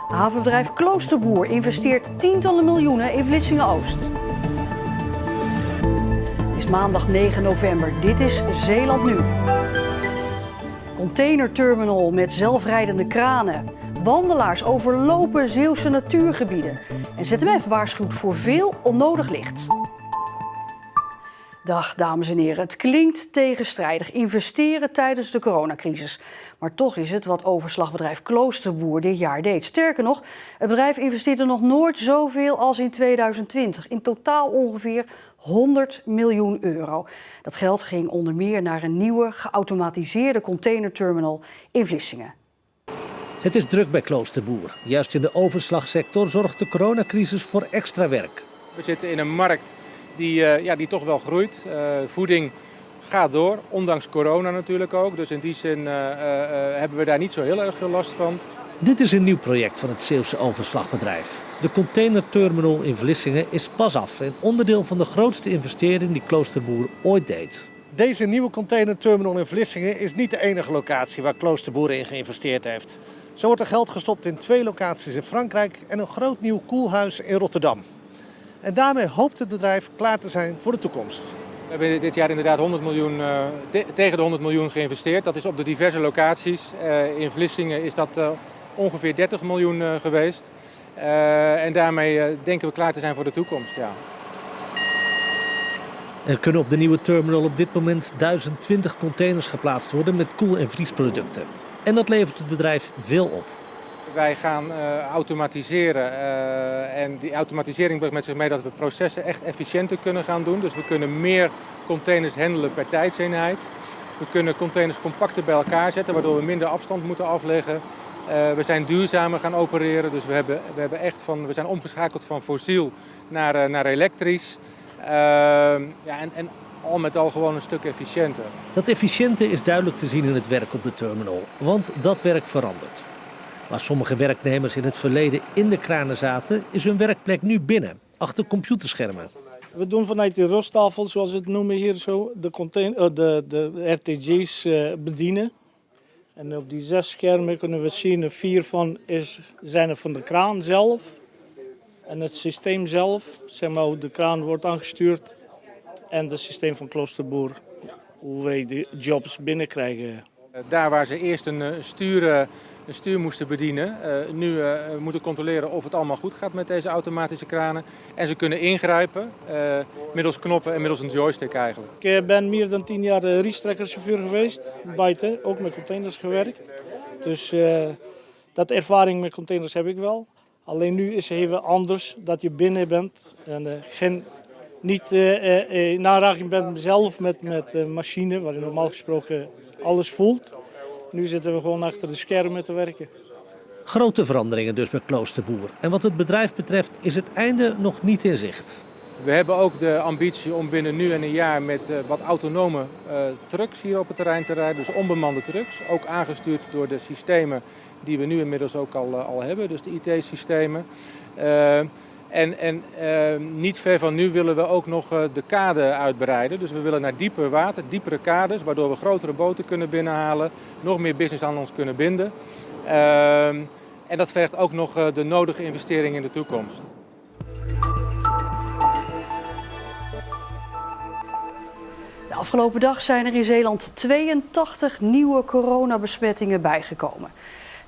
Havenbedrijf Kloosterboer investeert tientallen miljoenen in Vlissingen-Oost. Het is maandag 9 november. Dit is Zeeland Nu. Containerterminal met zelfrijdende kranen. Wandelaars overlopen Zeeuwse natuurgebieden. En ZMF waarschuwt voor veel onnodig licht. Dag dames en heren, het klinkt tegenstrijdig investeren tijdens de coronacrisis. Maar toch is het wat overslagbedrijf Kloosterboer dit jaar deed. Sterker nog, het bedrijf investeerde nog nooit zoveel als in 2020. In totaal ongeveer 100 miljoen euro. Dat geld ging onder meer naar een nieuwe geautomatiseerde containerterminal in Vlissingen. Het is druk bij Kloosterboer. Juist in de overslagsector zorgt de coronacrisis voor extra werk. We zitten in een markt die toch wel groeit. Voeding gaat door, ondanks corona natuurlijk ook. Dus in die zin hebben we daar niet zo heel erg veel last van. Dit is een nieuw project van het Zeeuwse overslagbedrijf. De containerterminal in Vlissingen is pas af en onderdeel van de grootste investering die Kloosterboer ooit deed. Deze nieuwe containerterminal in Vlissingen is niet de enige locatie waar Kloosterboer in geïnvesteerd heeft. Zo wordt er geld gestopt in 2 locaties in Frankrijk en een groot nieuw koelhuis in Rotterdam. En daarmee hoopt het bedrijf klaar te zijn voor de toekomst. We hebben dit jaar inderdaad 100 miljoen, tegen de 100 miljoen geïnvesteerd. Dat is op de diverse locaties. In Vlissingen is dat ongeveer 30 miljoen geweest. En daarmee denken we klaar te zijn voor de toekomst. Ja. Er kunnen op de nieuwe terminal op dit moment 1020 containers geplaatst worden met koel- en vriesproducten. En dat levert het bedrijf veel op. Wij gaan automatiseren en die automatisering brengt met zich mee dat we processen echt efficiënter kunnen gaan doen. Dus we kunnen meer containers handelen per tijdseenheid. We kunnen containers compacter bij elkaar zetten, waardoor we minder afstand moeten afleggen. We zijn duurzamer gaan opereren, dus we zijn omgeschakeld van fossiel naar elektrisch. En al met al gewoon een stuk efficiënter. Dat efficiënte is duidelijk te zien in het werk op de terminal, want dat werk verandert. Waar sommige werknemers in het verleden in de kranen zaten, is hun werkplek nu binnen, achter computerschermen. We doen vanuit de rostafel, zoals we het noemen hier zo, de RTG's bedienen. En op die 6 schermen kunnen we zien, 4 van zijn er van de kraan zelf. En het systeem zelf, zeg maar hoe de kraan wordt aangestuurd. En het systeem van Kloosterboer, hoe wij de jobs binnenkrijgen. Daar waar ze eerst een stuur moesten bedienen, nu moeten controleren of het allemaal goed gaat met deze automatische kranen. En ze kunnen ingrijpen middels knoppen en middels een joystick eigenlijk. Ik ben meer dan 10 jaar riestrekkerchauffeur geweest, buiten, ook met containers gewerkt. Dus dat ervaring met containers heb ik wel. Alleen nu is het even anders dat je binnen bent en niet in aanraking bent zelf met machine, waar je normaal gesproken alles voelt. Nu zitten we gewoon achter de schermen te werken. Grote veranderingen dus bij Kloosterboer. En wat het bedrijf betreft is het einde nog niet in zicht. We hebben ook de ambitie om binnen nu en een jaar met wat autonome trucks hier op het terrein te rijden. Dus onbemande trucks, ook aangestuurd door de systemen die we nu inmiddels ook al hebben, dus de IT-systemen. Niet ver van nu willen we ook nog de kade uitbreiden. Dus we willen naar dieper water, diepere kades, waardoor we grotere boten kunnen binnenhalen, nog meer business aan ons kunnen binden. En dat vergt ook nog de nodige investeringen in de toekomst. De afgelopen dag zijn er in Zeeland 82 nieuwe coronabesmettingen bijgekomen.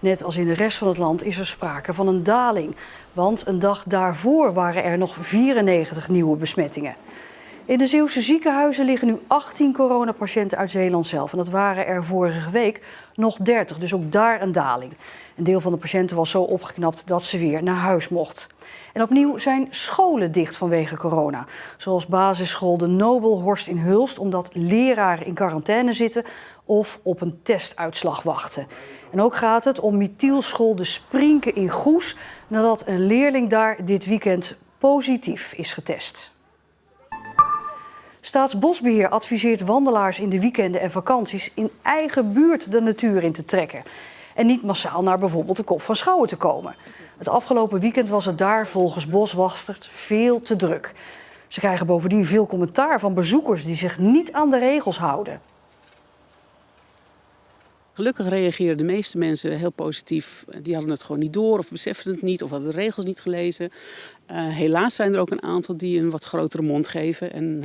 Net als in de rest van het land is er sprake van een daling. Want een dag daarvoor waren er nog 94 nieuwe besmettingen. In de Zeeuwse ziekenhuizen liggen nu 18 coronapatiënten uit Zeeland zelf. En dat waren er vorige week nog 30, dus ook daar een daling. Een deel van de patiënten was zo opgeknapt dat ze weer naar huis mocht. En opnieuw zijn scholen dicht vanwege corona. Zoals basisschool De Nobelhorst in Hulst, omdat leraren in quarantaine zitten of op een testuitslag wachten. En ook gaat het om Mithielschool De Sprinke in Goes, nadat een leerling daar dit weekend positief is getest. Staatsbosbeheer adviseert wandelaars in de weekenden en vakanties in eigen buurt de natuur in te trekken. En niet massaal naar bijvoorbeeld de Kop van Schouwen te komen. Het afgelopen weekend was het daar volgens boswachters veel te druk. Ze krijgen bovendien veel commentaar van bezoekers die zich niet aan de regels houden. Gelukkig reageerden de meeste mensen heel positief. Die hadden het gewoon niet door of beseften het niet of hadden de regels niet gelezen. Helaas zijn er ook een aantal die een wat grotere mond geven. En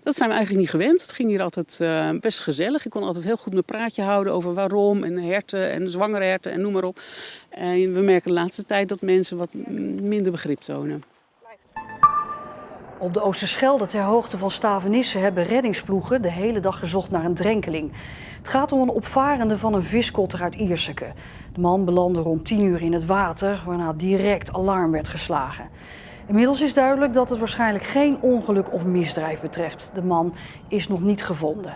dat zijn we eigenlijk niet gewend. Het ging hier altijd best gezellig. Ik kon altijd heel goed mijn praatje houden over waarom en herten en zwangere herten en noem maar op. En we merken de laatste tijd dat mensen wat minder begrip tonen. Op de Oosterschelde ter hoogte van Stavenisse hebben reddingsploegen de hele dag gezocht naar een drenkeling. Het gaat om een opvarende van een viskotter uit Ierseke. De man belandde rond 10 uur in het water, waarna direct alarm werd geslagen. Inmiddels is duidelijk dat het waarschijnlijk geen ongeluk of misdrijf betreft. De man is nog niet gevonden.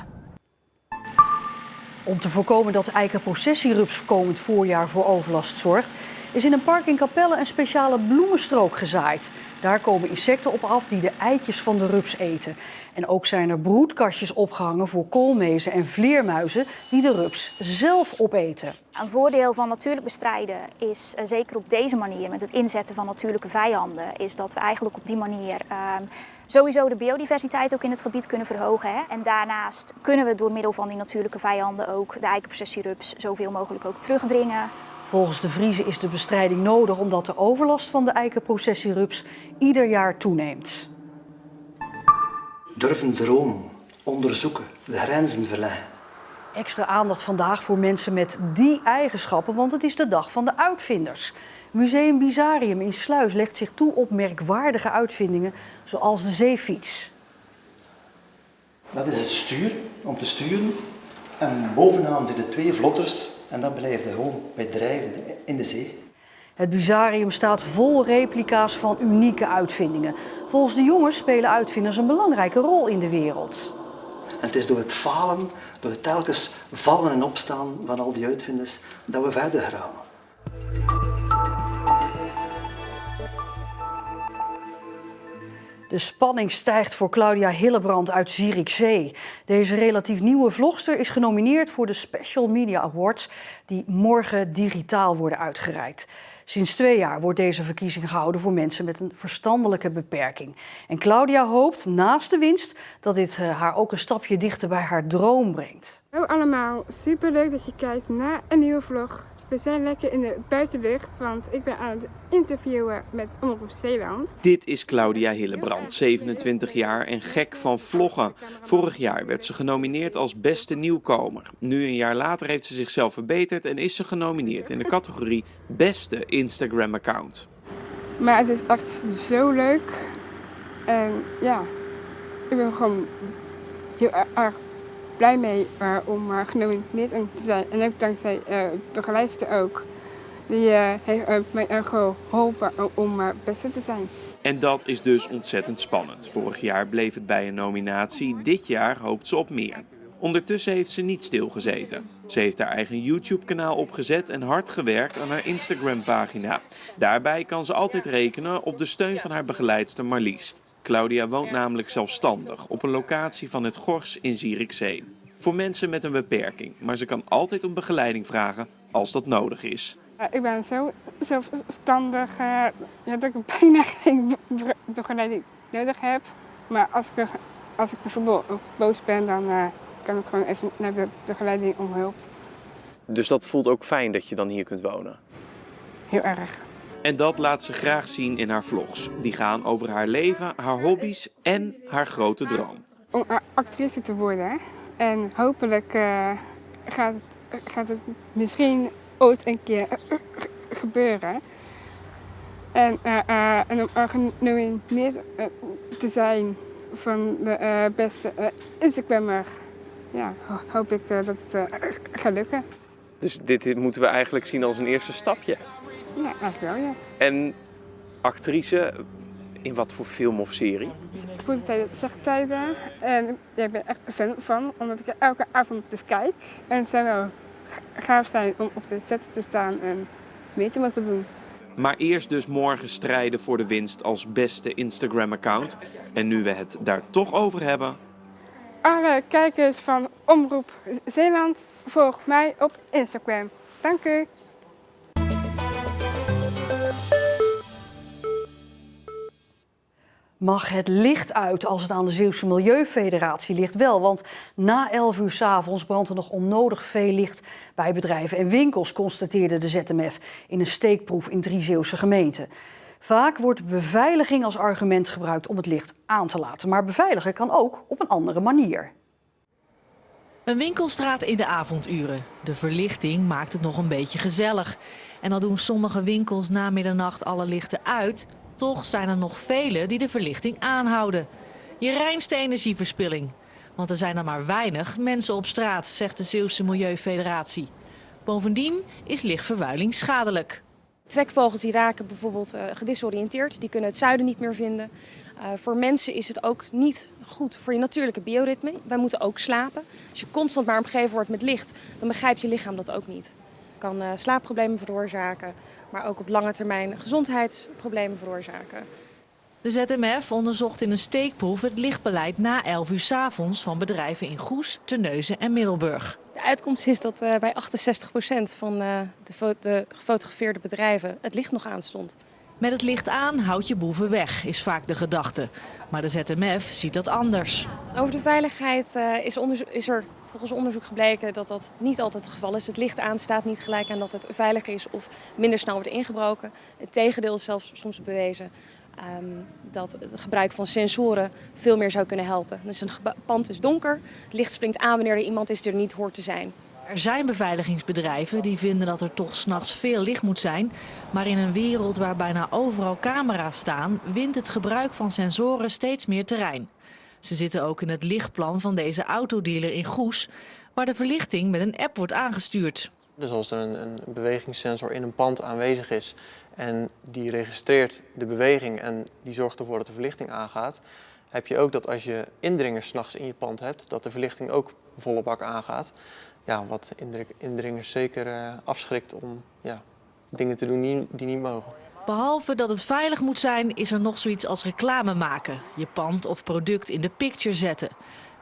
Om te voorkomen dat de eikenprocessierups komend voorjaar voor overlast zorgt, is in een park in Capelle een speciale bloemenstrook gezaaid. Daar komen insecten op af die de eitjes van de rups eten. En ook zijn er broedkastjes opgehangen voor koolmezen en vleermuizen die de rups zelf opeten. Een voordeel van natuurlijk bestrijden is, zeker op deze manier, met het inzetten van natuurlijke vijanden, is dat we eigenlijk op die manier sowieso de biodiversiteit ook in het gebied kunnen verhogen. Hè? En daarnaast kunnen we door middel van die natuurlijke vijanden ook de eikenprocessierups zoveel mogelijk ook terugdringen. Volgens de Vriezen is de bestrijding nodig omdat de overlast van de eikenprocessierups ieder jaar toeneemt. Durven dromen, onderzoeken, de grenzen verleggen. Extra aandacht vandaag voor mensen met die eigenschappen, want het is de dag van de uitvinders. Museum Bizarium in Sluis legt zich toe op merkwaardige uitvindingen zoals de zeefiets. Dat is het stuur, om te sturen. En bovenaan zitten 2 vlotters en dat blijft gewoon bij drijven in de zee. Het Bizarium staat vol replica's van unieke uitvindingen. Volgens de jongens spelen uitvinders een belangrijke rol in de wereld. En het is door het falen, door het telkens vallen en opstaan van al die uitvinders, dat we verder gaan. De spanning stijgt voor Claudia Hillebrand uit Zierikzee. Deze relatief nieuwe vlogster is genomineerd voor de Special Media Awards die morgen digitaal worden uitgereikt. Sinds 2 jaar wordt deze verkiezing gehouden voor mensen met een verstandelijke beperking. En Claudia hoopt naast de winst dat dit haar ook een stapje dichter bij haar droom brengt. Hallo allemaal, superleuk dat je kijkt naar een nieuwe vlog. We zijn lekker in de buitenlucht, want ik ben aan het interviewen met Omroep Zeeland. Dit is Claudia Hillebrand, 27 jaar en gek van vloggen. Vorig jaar werd ze genomineerd als beste nieuwkomer. Nu een jaar later heeft ze zichzelf verbeterd en is ze genomineerd in de categorie beste Instagram-account. Maar het is echt zo leuk. En ja, ik ben gewoon heel erg blij mee om genomineerd te zijn. En ook dankzij de begeleidster ook. Die heeft mij geholpen om beste te zijn. En dat is dus ontzettend spannend. Vorig jaar bleef het bij een nominatie. Dit jaar hoopt ze op meer. Ondertussen heeft ze niet stilgezeten. Ze heeft haar eigen YouTube-kanaal opgezet en hard gewerkt aan haar Instagram-pagina. Daarbij kan ze altijd rekenen op de steun van haar begeleidster Marlies. Claudia woont namelijk zelfstandig op een locatie van het Gors in Zierikzee. Voor mensen met een beperking, maar ze kan altijd om begeleiding vragen als dat nodig is. Ik ben zo zelfstandig dat ik bijna geen begeleiding nodig heb. Maar als ik bijvoorbeeld boos ben, dan kan ik gewoon even naar de begeleiding om hulp. Dus dat voelt ook fijn dat je dan hier kunt wonen? Heel erg. En dat laat ze graag zien in haar vlogs. Die gaan over haar leven, haar hobby's en haar grote droom. Om actrice te worden. En hopelijk gaat het misschien ooit een keer gebeuren. En om genomineerd te zijn van de beste Instagrammer, ja, hoop ik dat het gaat lukken. Dus dit moeten we eigenlijk zien als een eerste stapje? Ja, eigenlijk wel, ja. En actrice, in wat voor film of serie? Goede tijden, slechte tijden. En ik ben echt een fan van, omdat ik er elke avond dus kijk. En het zou wel gaaf zijn om op de set te staan en mee te mogen doen. Maar eerst dus morgen strijden voor de winst als beste Instagram-account. En nu we het daar toch over hebben. Alle kijkers van Omroep Zeeland, volg mij op Instagram. Dank u. Mag het licht uit als het aan de Zeeuwse Milieufederatie ligt? Wel, want na 11 uur 's avonds brandt er nog onnodig veel licht bij bedrijven en winkels, constateerde de ZMF in een steekproef in 3 Zeeuwse gemeenten. Vaak wordt beveiliging als argument gebruikt om het licht aan te laten. Maar beveiligen kan ook op een andere manier. Een winkelstraat in de avonduren. De verlichting maakt het nog een beetje gezellig. En al doen sommige winkels na middernacht alle lichten uit, toch zijn er nog vele die de verlichting aanhouden. Je reinste energieverspilling. Want er zijn er maar weinig mensen op straat, zegt de Zeeuwse Milieufederatie. Bovendien is lichtvervuiling schadelijk. Trekvogels die raken bijvoorbeeld gedisoriënteerd, die kunnen het zuiden niet meer vinden. Voor mensen is het ook niet goed voor je natuurlijke bioritme. Wij moeten ook slapen. Als je constant maar omgeven wordt met licht, dan begrijpt je lichaam dat ook niet. Het kan slaapproblemen veroorzaken, maar ook op lange termijn gezondheidsproblemen veroorzaken. De ZMF onderzocht in een steekproef het lichtbeleid na 11 uur 's avonds van bedrijven in Goes, Terneuzen en Middelburg. De uitkomst is dat bij 68% van de gefotografeerde bedrijven het licht nog aanstond. Met het licht aan houd je boeven weg, is vaak de gedachte. Maar de ZMF ziet dat anders. Over de veiligheid is er volgens onderzoek gebleken dat dat niet altijd het geval is. Het licht aanstaat niet gelijk aan dat het veiliger is of minder snel wordt ingebroken. Het tegendeel is zelfs soms bewezen. Dat het gebruik van sensoren veel meer zou kunnen helpen. Dus een pand is donker, het licht springt aan wanneer er iemand is die er niet hoort te zijn. Er zijn beveiligingsbedrijven die vinden dat er toch 's nachts veel licht moet zijn. Maar in een wereld waar bijna overal camera's staan, wint het gebruik van sensoren steeds meer terrein. Ze zitten ook in het lichtplan van deze autodealer in Goes, waar de verlichting met een app wordt aangestuurd. Dus als er een bewegingssensor in een pand aanwezig is en die registreert de beweging en die zorgt ervoor dat de verlichting aangaat, heb je ook dat als je indringers 's nachts in je pand hebt, dat de verlichting ook volle bak aangaat. Ja, wat indringers zeker afschrikt om dingen te doen die niet mogen. Behalve dat het veilig moet zijn, is er nog zoiets als reclame maken. Je pand of product in de picture zetten.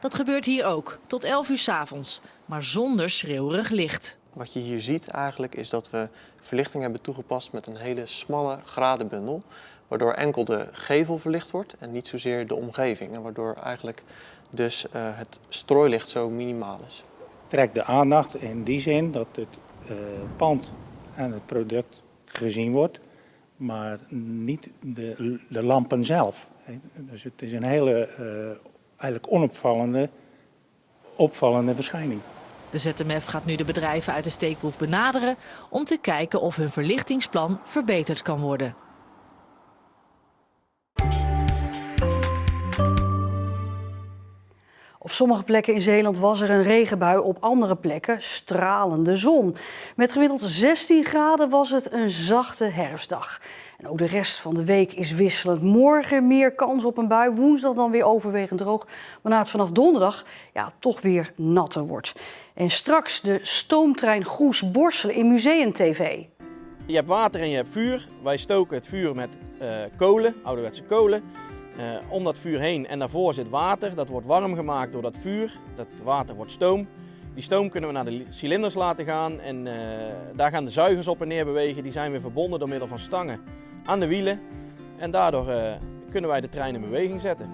Dat gebeurt hier ook, tot 11 uur 's avonds, maar zonder schreeuwerig licht. Wat je hier ziet eigenlijk is dat we verlichting hebben toegepast met een hele smalle gradenbundel, waardoor enkel de gevel verlicht wordt en niet zozeer de omgeving. En waardoor eigenlijk dus het strooilicht zo minimaal is. Trekt de aandacht in die zin dat het pand en het product gezien wordt, maar niet de lampen zelf. Dus het is een hele eigenlijk opvallende verschijning. De ZMF gaat nu de bedrijven uit de steekproef benaderen om te kijken of hun verlichtingsplan verbeterd kan worden. Op sommige plekken in Zeeland was er een regenbui, op andere plekken stralende zon. Met gemiddeld 16 graden was het een zachte herfstdag. En ook de rest van de week is wisselend. Morgen meer kans op een bui, woensdag dan weer overwegend droog. Waarna het vanaf donderdag toch weer natter wordt. En straks de stoomtrein Goes-Borselen in Museum TV. Je hebt water en je hebt vuur. Wij stoken het vuur met kolen, ouderwetse kolen. Om dat vuur heen en daarvoor zit water. Dat wordt warm gemaakt door dat vuur. Dat water wordt stoom. Die stoom kunnen we naar de cilinders laten gaan en daar gaan de zuigers op en neer bewegen. Die zijn weer verbonden door middel van stangen aan de wielen. En daardoor kunnen wij de trein in beweging zetten.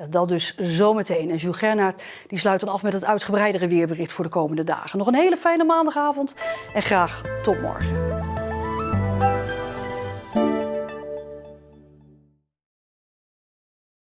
Dat dus zometeen. En Jules Gernaert die sluit dan af met het uitgebreidere weerbericht voor de komende dagen. Nog een hele fijne maandagavond en graag tot morgen.